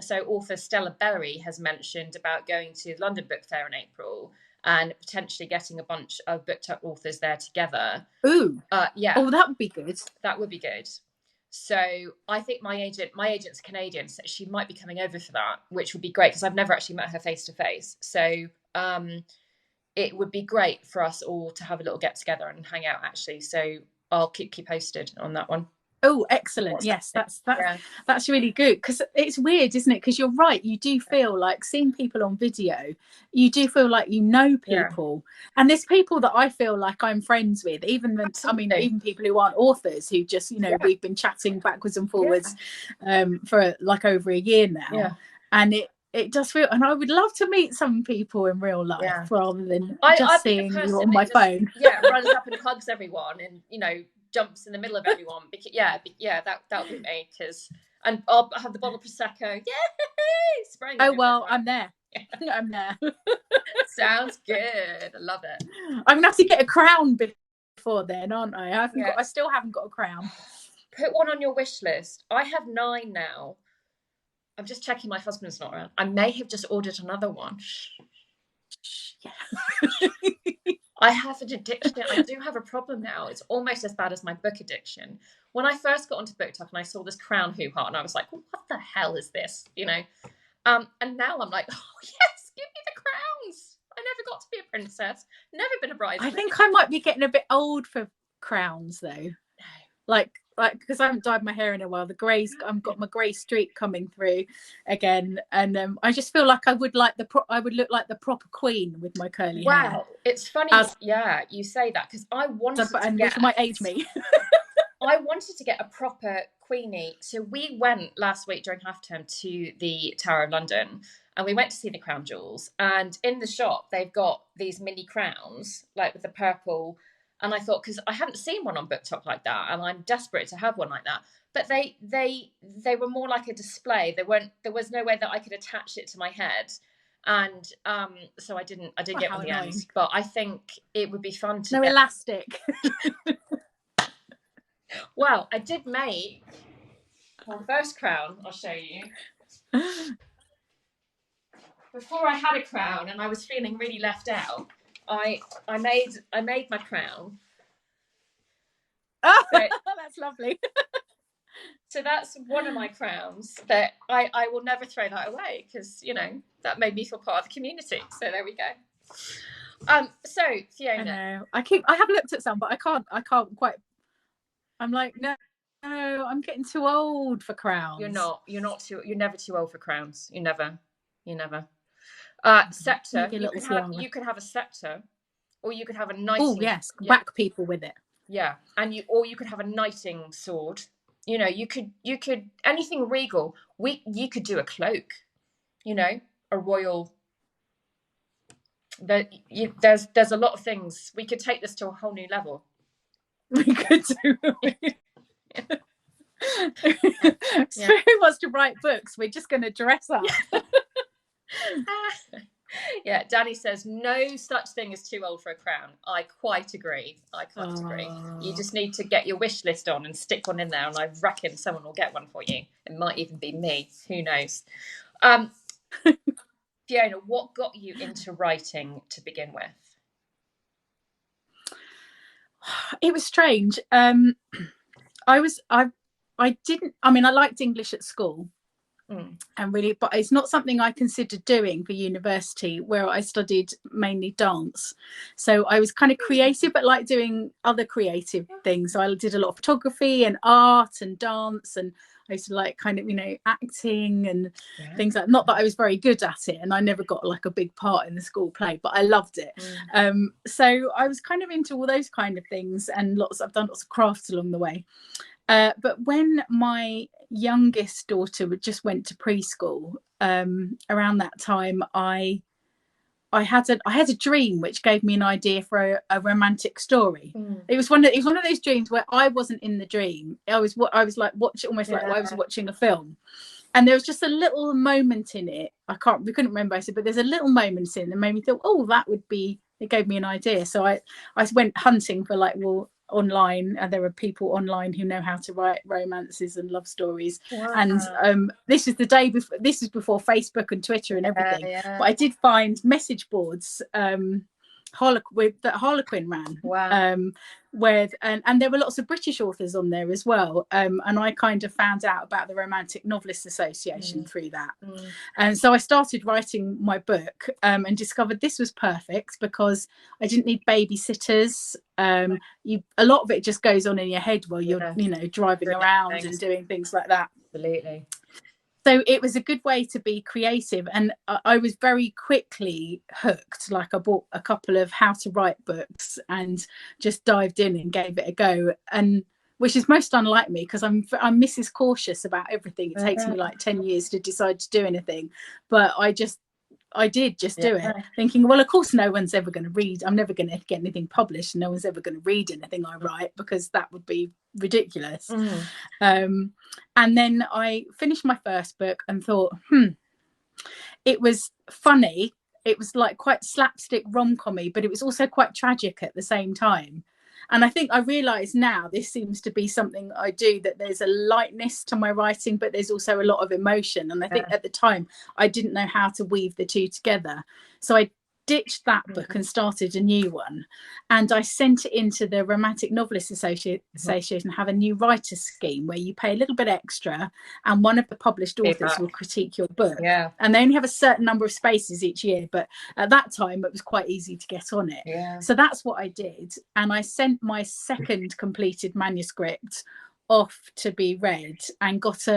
so author Stella Berry has mentioned about going to the London Book Fair in April and potentially getting a bunch of Book Talk authors there together. Ooh, yeah. Oh, that would be good. That would be good. So I think my agent's Canadian, so she might be coming over for that, which would be great because I've never actually met her face to face. So it would be great for us all to have a little get together and hang out actually. So I'll keep you posted on that one. Oh, excellent. Yes, Yeah. that's really good, because it's weird, isn't it? Because you're right, you do feel like, seeing people on video, you do feel like you know Yeah. people. And there's people that I feel like I'm friends with, even when, I mean, Absolutely. even people who aren't authors, who just, you know, Yeah. we've been chatting backwards and Yeah. forwards for like over a year now. Yeah. And it does feel, and I would love to meet some people in real life, Yeah. rather than I'd just be the seeing you person on my that just phone. runs up and hugs everyone and jumps in the middle of everyone. That would be me. And I'll have the bottle of prosecco. Yay! Spraying it Oh over well, everyone. I'm there. I'm there. Sounds good. I love it. I'm gonna have to get a crown before then, aren't I? Yeah. I still haven't got a crown. Put one on your wish list. I have 9 now. I'm just checking my husband's not around. I may have just ordered another one. Yeah. I have an addiction. I do have a problem now. It's almost as bad as my book addiction. When I first got onto BookTok and I saw this crown hoo-ha, and I was like, well, what the hell is this? And now I'm like, oh yes, give me the crowns. I never got to be a princess. Never been a bridesmaid. I think I might be getting a bit old for crowns though. Like because I haven't dyed my hair in a while. I've got my grey streak coming through again, and I just feel like I would look like the proper queen with my curly hair. Wow, it's funny. You say that, because I wanted to get, which might age me. I wanted to get a proper queenie. So we went last week during half term to the Tower of London, and we went to see the crown jewels. And in the shop, they've got these mini crowns, like with the purple. And I thought, because I hadn't seen one on BookTok like that, and I'm desperate to have one like that. But they were more like a display. They weren't. There was no way that I could attach it to my head, and so I didn't get one in the end. But I think it would be fun to get elastic. Well, I did make my first crown. I'll show you. Before I had a crown and I was feeling really left out, I made my crown. Oh, that's lovely. So that's one of my crowns that I will never throw that away, because that made me feel part of the community. So there we go. So Fiona, I have looked at some, but I can't quite. I'm like, no, I'm getting too old for crowns. You're never too old for crowns. You never. Scepter. You could have a scepter, or you could have a knighting. Oh yes, whack people with it. Yeah, or you could have a knighting sword. You could anything regal. You could do a cloak. A royal. There's a lot of things. We could take this to a whole new level. We could do. Who wants to write books? We're just going to dress up. Yeah, Danny says no such thing as too old for a crown. I quite agree. Agree. You just need to get your wish list on and stick one in there, and I reckon someone will get one for you. It might even be me. Who knows? Fiona, what got you into writing to begin with? It was strange. I liked English at school. And really, but it's not something I considered doing for university, where I studied mainly dance. So I was kind of creative, but like doing other creative things. So I did a lot of photography and art and dance, and I used to like kind of acting and things like. Not that I was very good at it, and I never got like a big part in the school play, but I loved it. So I was kind of into all those kind of things, and I've done lots of crafts along the way. But when my youngest daughter just went to preschool, around that time, I had a dream which gave me an idea for a romantic story. It was one of those dreams where I wasn't in the dream. I was like almost like I was watching a film, and there was just a little moment in it. We couldn't remember. I said, but there's a little moment in it that made me think, oh, that would be. It gave me an idea. So I went hunting for online, and there are people online who know how to write romances and love stories. And this is before Facebook and Twitter and everything. But I did find message boards that Harlequin ran. Wow. And there were lots of British authors on there as well. And I kind of found out about the Romantic Novelists Association through that. And so I started writing my book, and discovered this was perfect because I didn't need babysitters. A lot of it just goes on in your head while you're, driving around and doing things like that. Absolutely. So it was a good way to be creative, and I was very quickly hooked. Like, I bought a couple of how to write books and just dived in and gave it a go, and which is most unlike me because I'm Mrs. Cautious about everything. It takes me like 10 years to decide to do anything, but I did just do it, thinking, well, of course no one's ever going to read. I'm never going to get anything published. No one's ever going to read anything I write because that would be ridiculous. And then I finished my first book and thought, it was funny. It was like quite slapstick rom-commy, but it was also quite tragic at the same time. And I think I realise now this seems to be something I do, that there's a lightness to my writing, but there's also a lot of emotion. And I think at the time I didn't know how to weave the two together. So I ditched that book and started a new one. And I sent it into the Romantic Novelists Association and have a new writer's scheme where you pay a little bit extra and one of the published authors will critique your book. And they only have a certain number of spaces each year, but at that time it was quite easy to get on it. So that's what I did. And I sent my second completed manuscript off to be read and got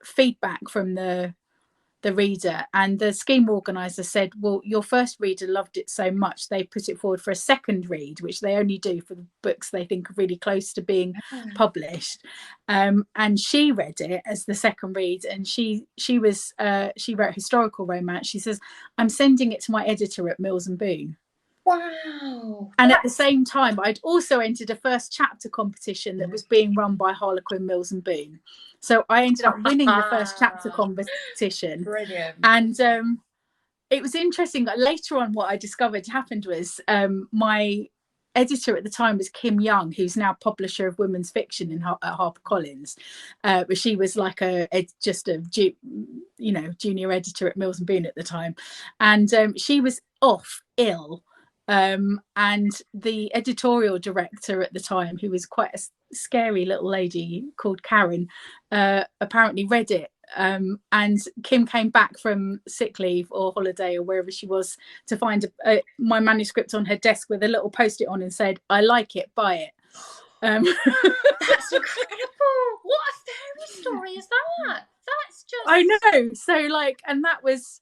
feedback from the reader, and the scheme organizer said, well, your first reader loved it so much they put it forward for a second read, which they only do for the books they think are really close to being published. And she read it as the second read, and she wrote historical romance. She says, I'm sending it to my editor at Mills and Boon. Wow. And at the same time, I'd also entered a first chapter competition that was being run by Harlequin, Mills and Boon. So I ended up winning the first chapter competition. Brilliant. And it was interesting. Later on, what I discovered happened was my editor at the time was Kim Young, who's now publisher of women's fiction at HarperCollins. But she was like just a junior editor at Mills and Boon at the time. And she was off ill. And the editorial director at the time, who was quite a scary little lady called Karen, apparently read it. And Kim came back from sick leave or holiday or wherever she was to find my manuscript on her desk with a little post-it on and said, I like it, buy it. That's incredible. What a fairy story is that? That's just... I know. So and that was,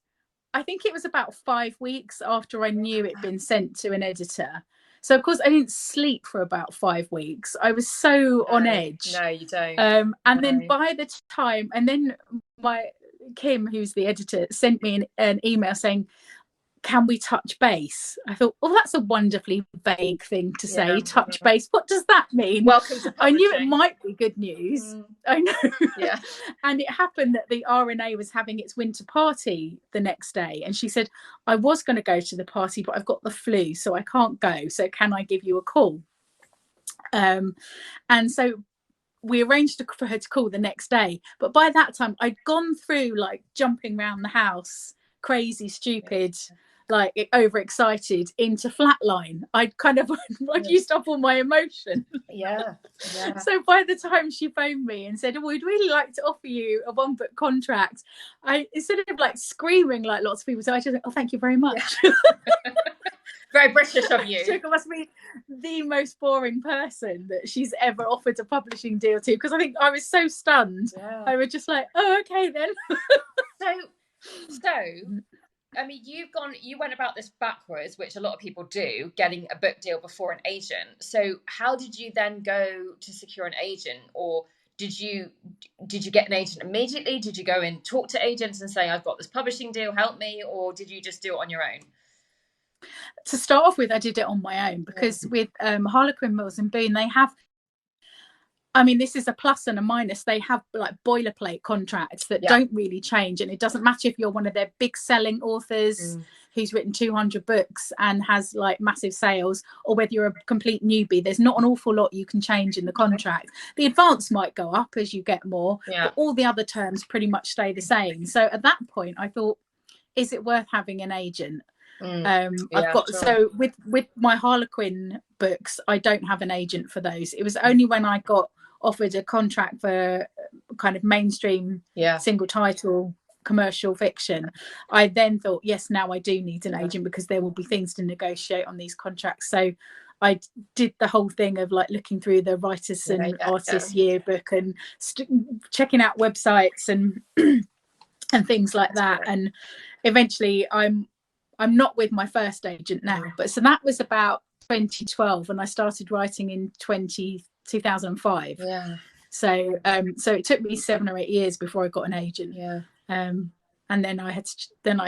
I think it was about 5 weeks after I knew it'd been sent to an editor. So, of course, I didn't sleep for about 5 weeks. I was so on edge. No, you don't. Then by the time, and then Kim, who's the editor, sent me an email saying, can we touch base? I thought, well, that's a wonderfully vague thing to say, touch base. What does that mean? Welcome to publishing. I knew it might be good news. I know. Yeah. And it happened that the RNA was having its winter party the next day. And she said, I was going to go to the party, but I've got the flu, so I can't go. So can I give you a call? And so we arranged for her to call the next day. But by that time, I'd gone through jumping around the house, crazy, stupid, overexcited, into flatline. I'd used up all my emotion. Yeah. So by the time she phoned me and said, we'd really like to offer you a 1-book contract, I, instead of screaming like lots of people, so I just went, thank you very much. Yeah. Very British of you. She must be the most boring person that she's ever offered a publishing deal to, because I think I was so stunned. I was just like, oh, okay then. So I mean, you went about this backwards, which a lot of people do, getting a book deal before an agent. So how did you then go to secure an agent? Or did you get an agent immediately? Did you go and talk to agents and say, I've got this publishing deal, help me? Or did you just do it on your own? To start off with, I did it on my own, because with Harlequin, Mills and Boon, they have, this is a plus and a minus. They have boilerplate contracts that don't really change. And it doesn't matter if you're one of their big selling authors who's written 200 books and has massive sales, or whether you're a complete newbie. There's not an awful lot you can change in the contract. The advance might go up as you get more, but all the other terms pretty much stay the same. So at that point, I thought, is it worth having an agent? I've Yeah, got, sure. so with my Harlequin books, I don't have an agent for those. It was only when I got offered a contract for kind of mainstream Yeah. single title commercial fiction, I then thought, yes, now I do need an Yeah. agent, because there will be things to negotiate on these contracts. So I did the whole thing of like looking through the writers Yeah. and Yeah. Yeah. artists yearbook and checking out websites and and things like That's that. great. And eventually I'm not with my first agent now, but so that was about 2012, and I started writing in 2005. Yeah. So so it took me 7 or 8 years before I got an agent. Yeah. And then I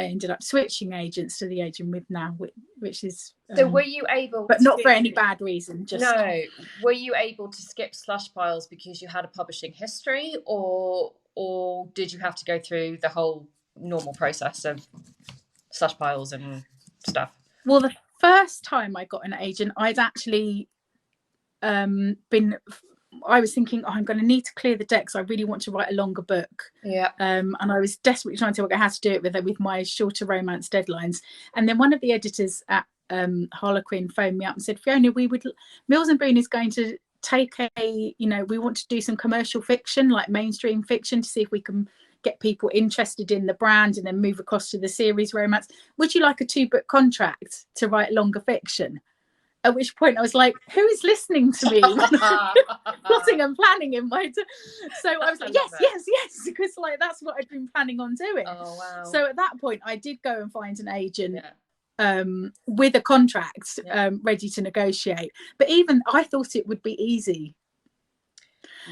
ended up switching agents to the agent with now, which is So were you able but not for any to, bad reason, just no, were you able to skip slush piles because you had a publishing history, or did you have to go through the whole normal process of slush piles and stuff? well, the first time I got an agent, I'd actually been I was thinking, oh, I'm going to need to clear the decks. I really want to write a longer book. Yeah. And I was desperately trying to work out how to do it with my shorter romance deadlines. And then one of the editors at Harlequin phoned me up and said, Fiona, Mills and Boon is going to take we want to do some commercial fiction, like mainstream fiction, to see if we can get people interested in the brand and then move across to the series romance. Would you like a 2-book contract to write longer fiction? At which point I was like, who is listening to me when I'm plotting and planning in my so I was like, yes, because like that's what I'd been planning on doing. Oh wow. So at that point I did go and find an agent Yeah. With a contract Yeah. ready to negotiate. But even I thought it would be easy.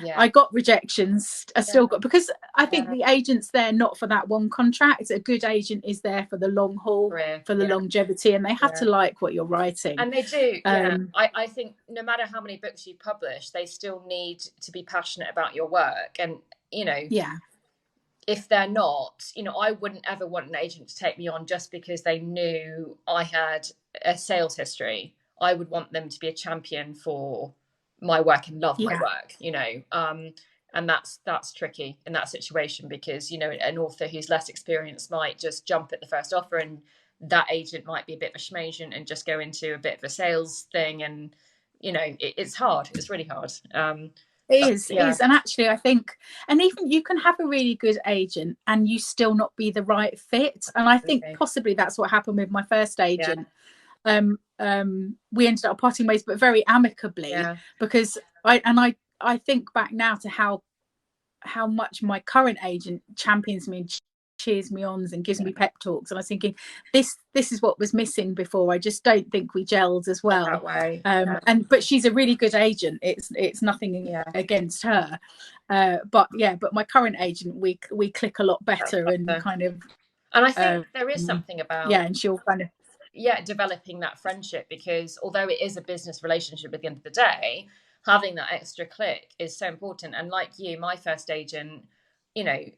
Yeah. I got rejections. I still Yeah. got, because I think Yeah. the agent's there not for that one contract. A good agent is there for the long haul, Career. for the Yeah. longevity, and they have Yeah. to like what you're writing. And they do, yeah. I think no matter how many books you publish, they still need to be passionate about your work. And, Yeah. if they're not, I wouldn't ever want an agent to take me on just because they knew I had a sales history. I would want them to be a champion for my work and love my work, and that's tricky in that situation, because, an author who's less experienced might just jump at the first offer, and that agent might be a bit of a schmagent and just go into a bit of a sales thing. And, it's hard. It's really hard. It is. And actually, I think, and even you can have a really good agent and you still not be the right fit. And I think possibly that's what happened with my first agent. Yeah. We ended up parting ways, but very amicably, because I think back now to how much my current agent champions me and cheers me on and gives me pep talks, and I was thinking, this is what was missing before. I just don't think we gelled as well that way. But she's a really good agent. It's nothing against her, but my current agent, we click a lot better, and kind of, and I think there is something about and she'll kind of developing that friendship, because although it is a business relationship at the end of the day, having that extra click is so important. And like you, my first agent,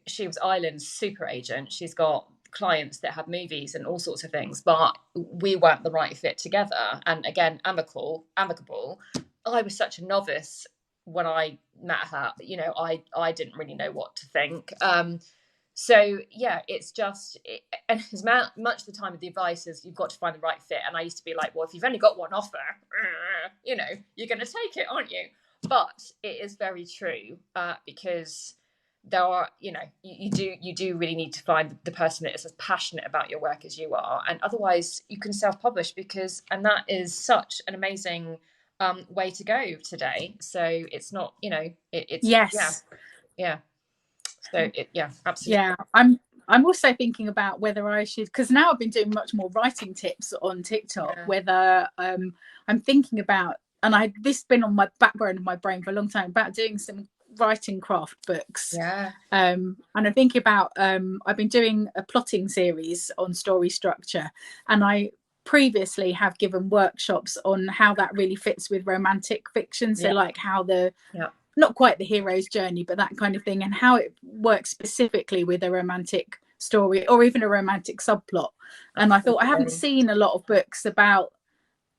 she was Ireland's super agent. She's got clients that have movies and all sorts of things, but we weren't the right fit together. And again, amicable. I was such a novice when I met her. I didn't really know what to think. So yeah, it's just, and as much of the time, the advice is you've got to find the right fit. And I used to be like, well, if you've only got one offer, you're going to take it, aren't you? But it is very true, because there are, you do really need to find the person that is as passionate about your work as you are, and otherwise you can self-publish, and that is such an amazing way to go today. So it's not, it's yeah. So absolutely. Yeah, I'm also thinking about whether I should, because now I've been doing much more writing tips on TikTok, whether I'm thinking about, and this has been on my backbone of my brain for a long time, about doing some writing craft books. And I'm thinking about, I've been doing a plotting series on story structure, and I previously have given workshops on how that really fits with romantic fiction. So like how not quite the hero's journey, but that kind of thing, and how it works specifically with a romantic story or even a romantic subplot. And I thought, I haven't seen a lot of books about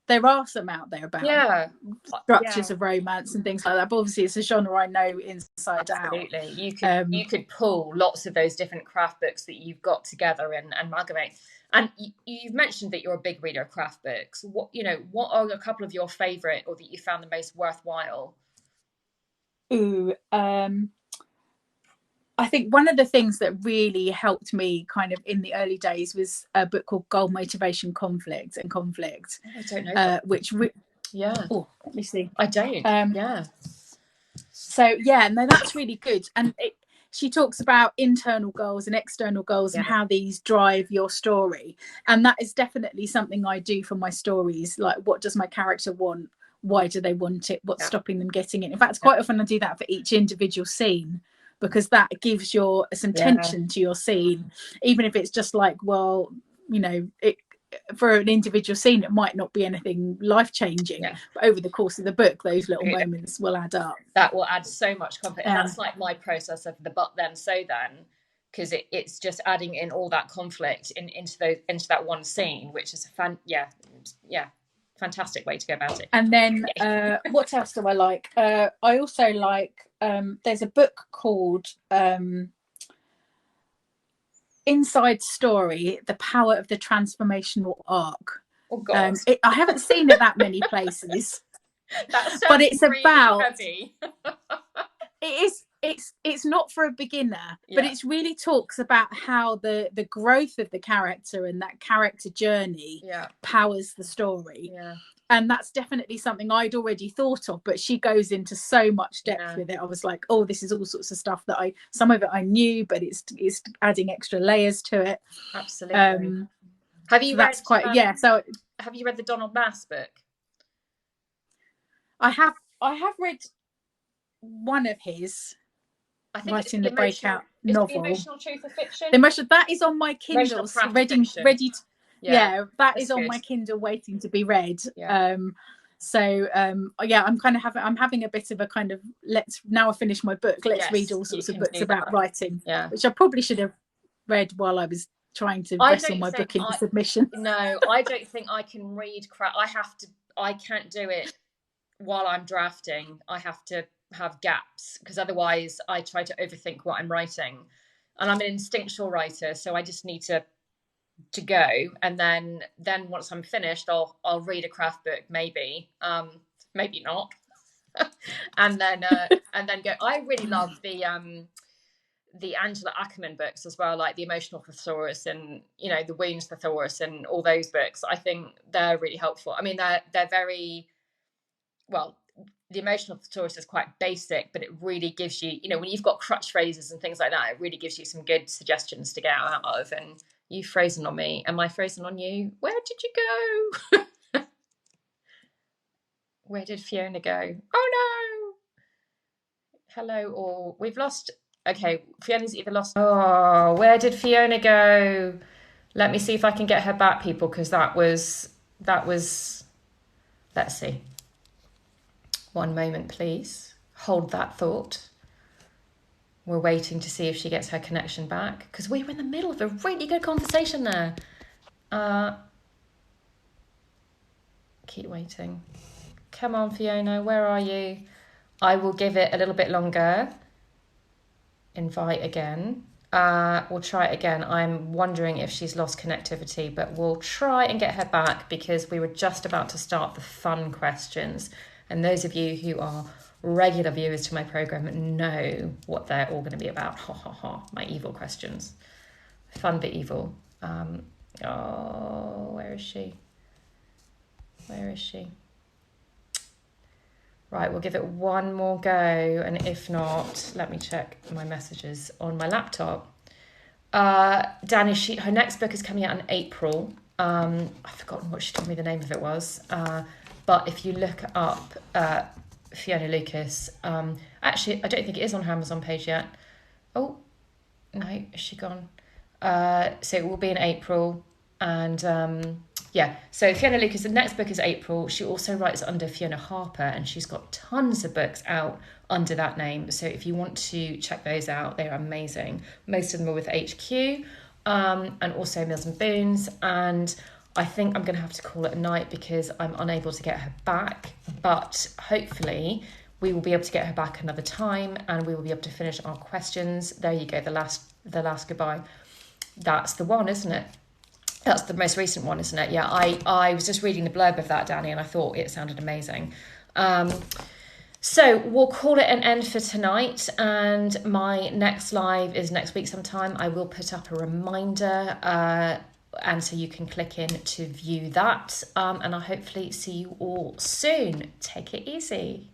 there are some out there about Yeah. structures Yeah. of romance and things like that. But obviously, it's a genre I know inside out. Absolutely. You could pull lots of those different craft books that you've got together and amalgamate. And you've mentioned that you're a big reader of craft books. What are a couple of your favorite or that you found the most worthwhile? Ooh, I think one of the things that really helped me kind of in the early days was a book called Goal, Motivation, Conflict and Conflict, Oh, I don't know that. Yeah. Oh, let me see. I don't. Yeah. So yeah, no, that's really good. And she talks about internal goals and external goals and Yeah. how these drive your story. And that is definitely something I do for my stories. Like, what does my character want? Why do they want it? What's stopping them getting it? In fact, quite often I do that for each individual scene, because that gives some tension to your scene, even if it's just like, well, for an individual scene it might not be anything life-changing, but over the course of the book those little moments will add up. That will add so much conflict. And that's like my process of the but then so then, because it's just adding in all that conflict into that one scene, which is a fantastic way to go about it. And then what else do I like? I also like there's a book called Inside Story, The Power of the Transformational Arc. Oh God. I haven't seen it that many places. But it's really about heavy. It's not for a beginner, but it really talks about how the growth of the character and that character journey powers the story. And that's definitely something I'd already thought of, but she goes into so much depth with it. I was like, oh, this is all sorts of stuff that some of it I knew, but it's adding extra layers to it. Absolutely. Have you read? So have you read the Donald Mass book? I have read one of his. I think writing the breakout novel. The Emotional Truth of Fiction. That is on my Kindle, ready to. That is on my Kindle, waiting to be read. I'm having a bit of a kind of now I finish my book, let's read all sorts of books about writing, which I probably should have read while I was trying to wrestle my book into submission. No, I don't think I can read crap. I can't do it while I'm drafting. I have to have gaps, because otherwise I try to overthink what I'm writing, and I'm an instinctual writer, so I just need to go, and then once I'm finished I'll read a craft book, maybe not and then go. I really love the Angela Ackerman books as well, like the Emotional Thesaurus and the Wounds Thesaurus and all those books. I think they're really helpful. I mean, they're very well. The Emotional Thesaurus is quite basic, but it really gives you, when you've got crutch phrases and things like that, it really gives you some good suggestions to get out of. And you've frozen on me. Am I frozen on you? Where did you go? Where did Fiona go? Oh no! Hello all. We've lost. Okay, Fiona's either lost. Oh, where did Fiona go? Let me see if I can get her back, people, because that was. Let's see. One moment, please. Hold that thought. We're waiting to see if she gets her connection back, because we were in the middle of a really good conversation there. Keep waiting. Come on, Fiona, where are you? I will give it a little bit longer. Invite again. We'll try it again. I'm wondering if she's lost connectivity, but we'll try and get her back, because we were just about to start the fun questions. And those of you who are regular viewers to my program know what they're all going to be about. Ha ha ha, my evil questions. Fun but evil. Where is she? Right, we'll give it one more go, and if not, let me check my messages on my laptop. Dan, her next book is coming out in April. I've forgotten what she told me the name of it was. But if you look up Fiona Lucas, actually, I don't think it is on her Amazon page yet. Oh, no, is she gone? So it will be in April. And so Fiona Lucas, the next book is April. She also writes under Fiona Harper, and she's got tons of books out under that name. So if you want to check those out, they're amazing. Most of them are with HQ, and also Mills and Boons. And I think I'm going to have to call it a night because I'm unable to get her back. But hopefully we will be able to get her back another time, and we will be able to finish our questions. There you go, the last goodbye. That's the one, isn't it? That's the most recent one, isn't it? Yeah, I was just reading the blurb of that, Danny, and I thought it sounded amazing. So we'll call it an end for tonight, and my next live is next week sometime. I will put up a reminder, and so you can click in to view that. And I'll hopefully see you all soon. Take it easy.